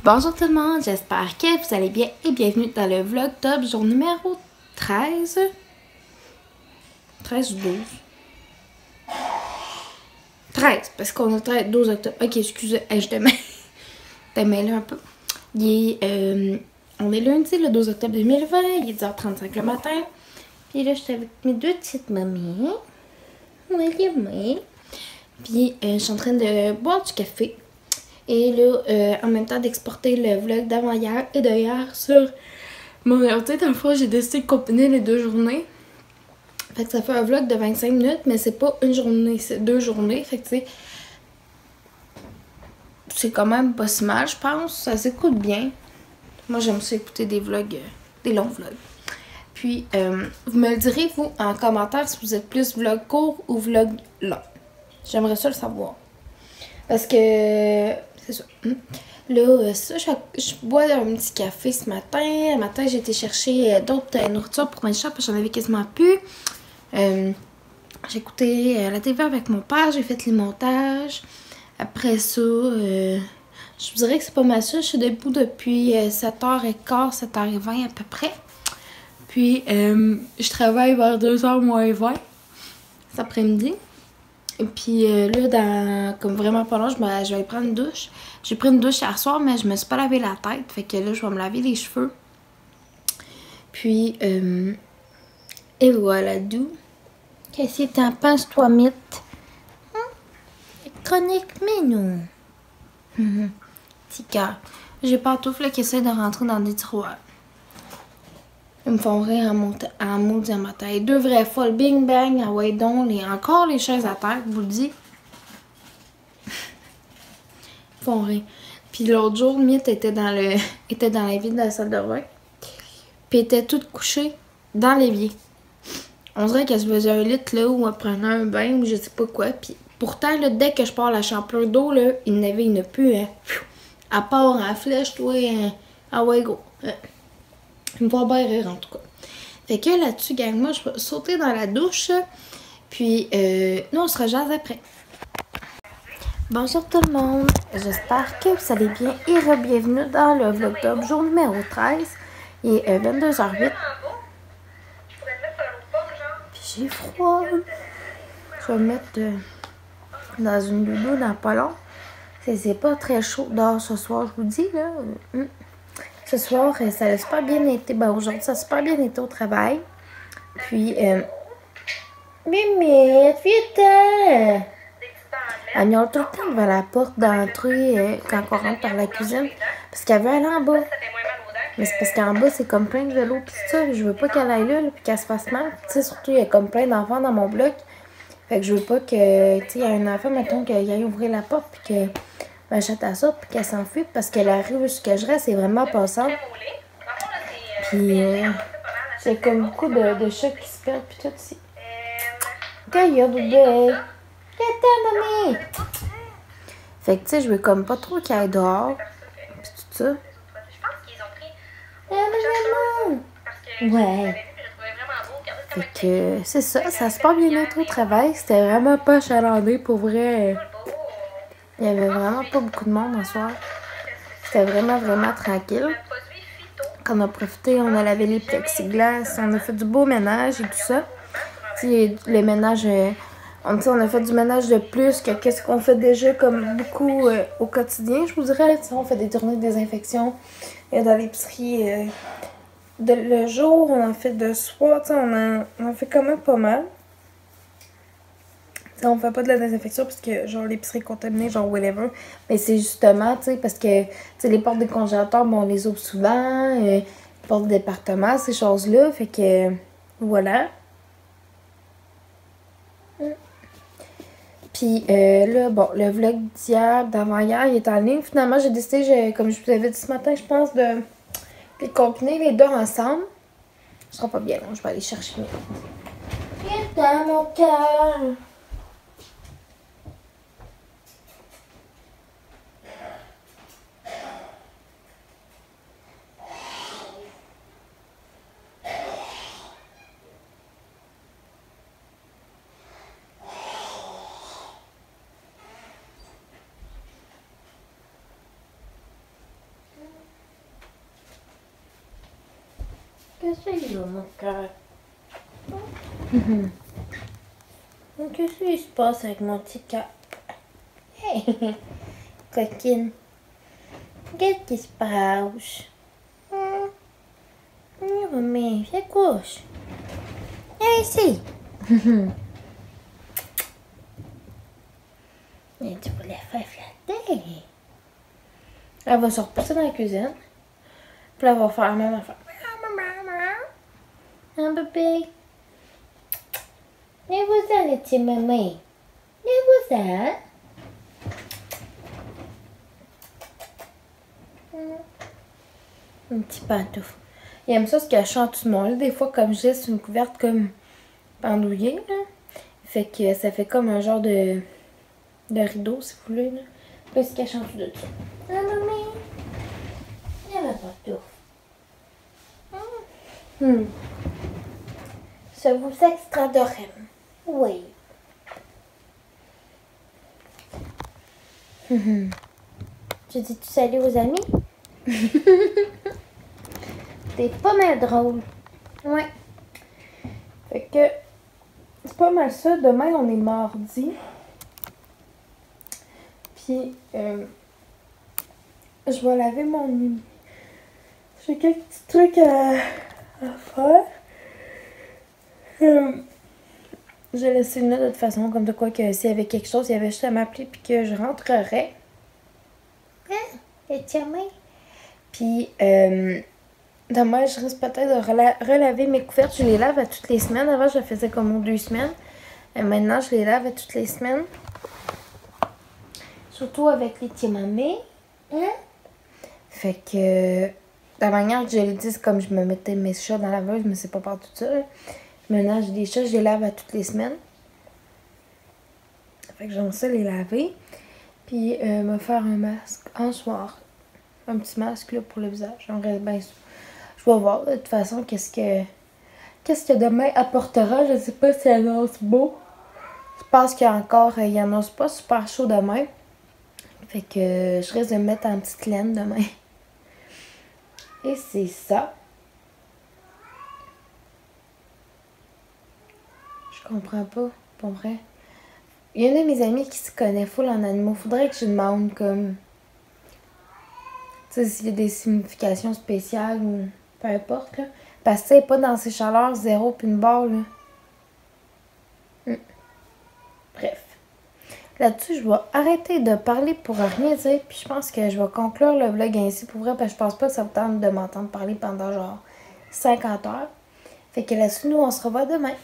Bonjour tout le monde, j'espère que vous allez bien et bienvenue dans le vlog top jour numéro 13. 13 ou 12? 13, parce qu'on est 12 octobre. Ok, excusez, je te mets là un peu. On est lundi, le 12 octobre 2020, il est 10h35 le matin. Puis là, j'étais avec mes deux petites mamies. Oui. Puis je suis en train de boire du café. Et là, en même temps d'exporter le vlog d'avant-hier et d'hier sur mon ordi. Dans le fond, j'ai décidé de combiner les deux journées. Fait que ça fait un vlog de 25 minutes, mais c'est pas une journée, c'est 2 journées. Fait que c'est quand même pas si mal, je pense. Ça s'écoute bien. Moi, j'aime ça écouter des vlogs, des longs vlogs. Puis, vous me le direz, vous, en commentaire, si vous êtes plus vlog court ou vlog long. J'aimerais ça le savoir. Parce que, c'est ça. Là, ça, je bois un petit café ce matin. Le matin, j'ai été chercher d'autres nourritures pour mes chats parce que j'en avais quasiment plus. J'ai écouté la TV avec mon père, j'ai fait les montages. Après ça, je vous dirais que c'est pas mal ça. Je suis debout depuis 7h15, 7h20 à peu près. Puis, je travaille vers 2h moins 20 cet après-midi. Et puis là, comme vraiment pas long, je vais aller prendre une douche. J'ai pris une douche hier soir, mais je me suis pas lavé la tête. Fait que là, je vais me laver les cheveux. Puis, et voilà, d'où. Qu'est-ce que t'en penses, toi, Mythe? Chronique, mais non. Petit cœur. J'ai pantoufles qui essaient de rentrer dans des tiroirs. Ils me font rire en maudit matin. Deux vraies folles, bing bang, ah ouais donc, encore les chaises à terre, je vous le dis. Ils font rire. Puis l'autre jour, Mythe était dans l'évier de la salle de bain. Puis elle était toute couchée dans l'évier. On dirait qu'elle se faisait un litre là où elle prenait un bain ou je sais pas quoi. Puis pourtant, là, dès que je pars la champlure d'eau, là, il ne plus. Hein. À part en flèche, toi, ah ouais, gros. Il me voit bien rire en tout cas. Fait que là-dessus, gang, moi, je vais sauter dans la douche. Puis, nous, on se rejase après. Bonjour tout le monde, j'espère que vous allez bien et re-bienvenue dans le vlog top jour numéro 13. Il est 22h08. Puis j'ai froid. Je vais me mettre dans une doudou dans pas long. C'est pas très chaud dehors ce soir, je vous dis là. Ce soir, ça a super bien été. Ben aujourd'hui, ça a super bien été au travail. Puis, Mimi, viens-t'en! Elle miaule tout le temps devant la porte d'entrée quand on rentre par la cuisine. Parce qu'elle veut aller en bas. Mais c'est parce qu'en bas, c'est comme plein de vélos pis ça. Je veux pas qu'elle aille là puis qu'elle se fasse mal. Tu sais, surtout, il y a comme plein d'enfants dans mon bloc. Fait que je veux pas que, tu sais, il y a un enfant, mettons, qu'il aille ouvrir la porte puis que m'achète à ça puis qu'elle s'enfuit. Parce que la rue où je reste, c'est vraiment passante. Puis, j'ai comme beaucoup de chats qui se perdent pis tout ici. Gaïa, bébé! Viens-t'en, mamie! Fait que, tu sais, je veux comme pas trop qu'il aille dehors. Pis tout ça. Ouais. Fait que, c'est ça. Ça se passe bien être au travail. C'était vraiment pas achalandé pour vrai. Il y avait vraiment pas beaucoup de monde ce soir. C'était vraiment tranquille. Quand on a profité, on a lavé les plexiglas. On a fait du beau ménage et tout ça. Tu sais, le ménage... on a fait du ménage de plus que qu'est-ce qu'on fait déjà comme beaucoup au quotidien, je vous dirais. On fait des tournées de désinfection dans l'épicerie le jour, on en fait de soir, on en fait quand même pas mal. T'sais, on fait pas de la désinfection parce que genre l'épicerie est contaminée, genre whatever. Mais c'est justement, parce que les portes des congélateurs, bon, on les ouvre souvent, les portes de département, ces choses-là. Fait que voilà. Puis là, bon, le vlog d'hier, d'avant-hier, il est en ligne. Finalement, j'ai décidé, comme je vous avais dit ce matin, je pense, de combiner les deux ensemble. Ce sera pas bien long, je vais aller chercher mes... Viens dans mon cœur! Qu'est-ce qu'il y a, mon cœur? Qu'est-ce qui se passe avec mon petit cœur? Hey, coquine. Qu'est-ce qui se passe? Mais fais couche. Viens ici. Et tu voulais faire flatter. Elle va se repousser dans la cuisine. Puis elle va faire la même affaire. Un bébé. Viens-vous-en, le petit mémé. Viens-vous-en. Un petit pantoufle. Il aime ça se cacher en tout le monde. Des fois, comme je dis, c'est une couverte comme pendouillée. Là. Fait que ça fait comme un genre de rideau, si vous voulez. Là. Puis il se cache en dessous de ça. Ah, maman. Il y a la pantoufle. Ça vous extradorait. Oui. Tu dis-tu salut aux amis? T'es pas mal drôle. Ouais. Fait que c'est pas mal ça. Demain, on est mardi. Puis, je vais laver mon lit. J'ai quelques petits trucs à faire. J'ai laissé une note de toute façon, comme de quoi que s'il y avait quelque chose, il y avait juste à m'appeler puis que je rentrerais. Hein? Et tiens, main. Puis, demain, je risque peut-être de relaver mes couvertes. Je les lave à toutes les semaines. Avant, je le faisais comme aux 2 semaines. Maintenant, je les lave à toutes les semaines. Surtout avec les tiamamés. Hein? Fait que, de la manière que je l'ai dit, c'est comme je me mettais mes chats dans la laveuse, mais c'est pas par tout ça. Maintenant, j'ai des chats, je les lave à toutes les semaines. Fait que j'aime ça les laver. Puis, me faire un masque en soir. Un petit masque là, pour le visage. J'aimerais bien ça. Je vais voir de toute façon qu'est-ce que demain apportera. Je sais pas si elle annonce beau. Je pense qu'il annonce pas super chaud demain. Fait que je risque de me mettre en petite laine demain. Et c'est ça. Je comprends pas, pour vrai. Il y a une de mes amies qui se connaît full en animaux. Faudrait que je demande comme... Tu sais, s'il y a des significations spéciales ou peu importe, là. Parce que c'est pas dans ces chaleurs, 0 puis une barre, là. Bref. Là-dessus, je vais arrêter de parler pour rien dire. Puis je pense que je vais conclure le vlog ainsi pour vrai. Parce que je pense pas que ça vous tente de m'entendre parler pendant genre 50 heures. Fait que là-dessus, nous, on se revoit demain.